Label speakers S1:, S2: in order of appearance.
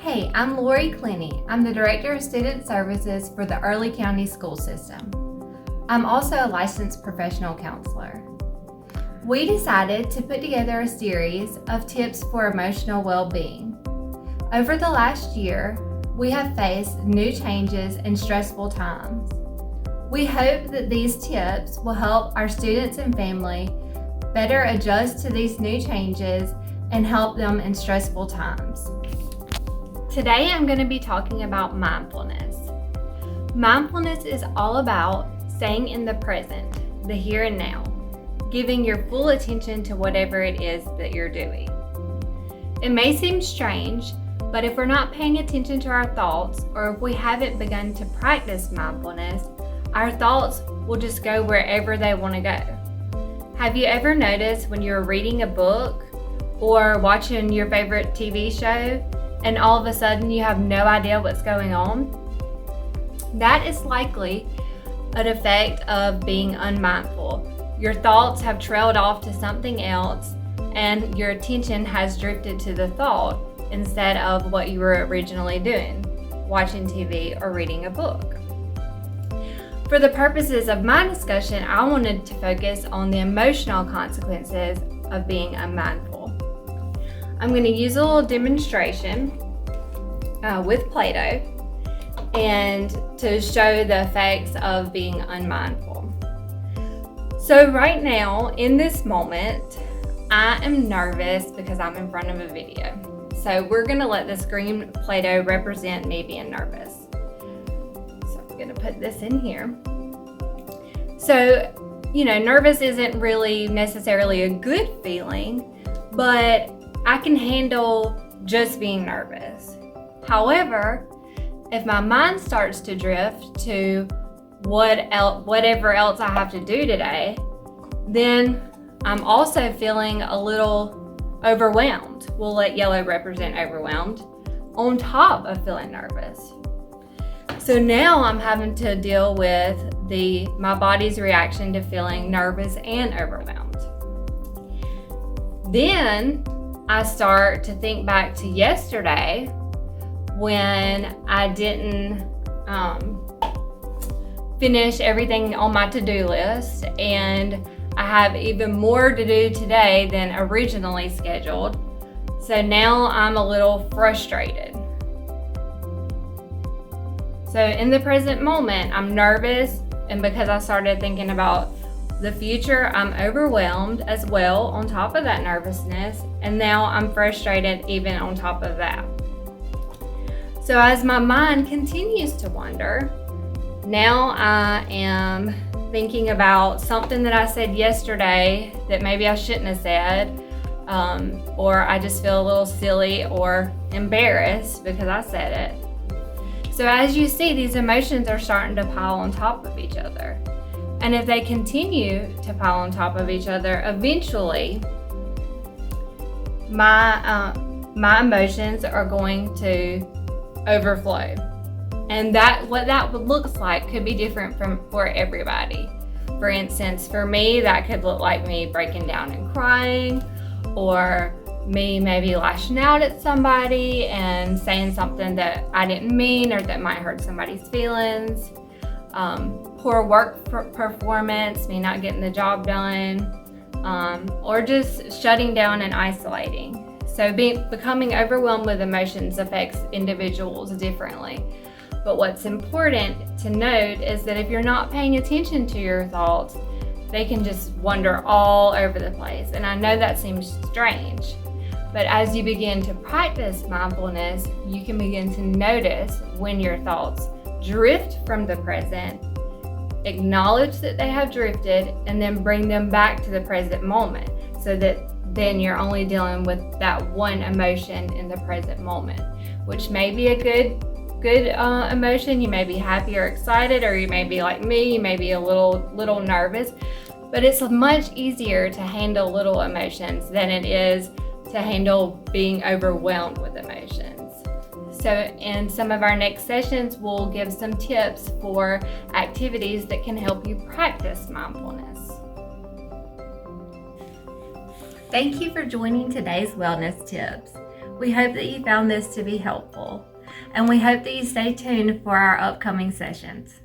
S1: Hey, I'm Lorie Clenney. I'm the Director of Student Services for the Early County School System. I'm also a licensed professional counselor. We decided to put together a series of tips for emotional well-being. Over the last year, we have faced new changes and stressful times. We hope that these tips will help our students and family better adjust to these new changes and help them in stressful times. Today I'm going to be talking about mindfulness. Mindfulness is all about staying in the present, the here and now, giving your full attention to whatever it is that you're doing. It may seem strange, but if we're not paying attention to our thoughts, or if we haven't begun to practice mindfulness, our thoughts will just go wherever they want to go. Have you ever noticed when you're reading a book or watching your favorite TV show and all of a sudden you have no idea what's going on? That is likely an effect of being unmindful. Your thoughts have trailed off to something else and your attention has drifted to the thought instead of what you were originally doing, watching TV or reading a book. For the purposes of my discussion, I wanted to focus on the emotional consequences of being unmindful. I'm going to use a little demonstration with Play-Doh and to show the effects of being unmindful. So right now, in this moment, I am nervous because I'm in front of a video. So we're going to let this green Play-Doh represent me being nervous. So I'm going to put this in here. So, nervous isn't really necessarily a good feeling, but I can handle just being nervous. However, if my mind starts to drift to whatever else I have to do today, then I'm also feeling a little overwhelmed. We'll let yellow represent overwhelmed, on top of feeling nervous. So now I'm having to deal with my body's reaction to feeling nervous and overwhelmed. Then I start to think back to yesterday when I didn't finish everything on my to-do list, and I have even more to do today than originally scheduled. So now I'm a little frustrated. So in the present moment, I'm nervous, and because I started thinking about the future, I'm overwhelmed as well on top of that nervousness, and now I'm frustrated even on top of that. So as my mind continues to wander, now I am thinking about something that I said yesterday that maybe I shouldn't have said, or I just feel a little silly or embarrassed because I said it. So as you see, these emotions are starting to pile on top of each other. And if they continue to pile on top of each other, eventually my emotions are going to overflow. And what that looks like could be different for everybody. For instance, for me, that could look like me breaking down and crying, or me maybe lashing out at somebody and saying something that I didn't mean or that might hurt somebody's feelings. Poor work performance, me not getting the job done, or just shutting down and isolating. So becoming overwhelmed with emotions affects individuals differently. But what's important to note is that if you're not paying attention to your thoughts, they can just wander all over the place. And I know that seems strange, but as you begin to practice mindfulness, you can begin to notice when your thoughts drift from the present, acknowledge that they have drifted, and then bring them back to the present moment, so that then you're only dealing with that one emotion in the present moment, which may be a good emotion. You may be happy or excited, or you may be like me, you may be a little nervous, but it's much easier to handle little emotions than it is to handle being overwhelmed with emotions. So in some of our next sessions, we'll give some tips for activities that can help you practice mindfulness. Thank you for joining today's wellness tips. We hope that you found this to be helpful, and we hope that you stay tuned for our upcoming sessions.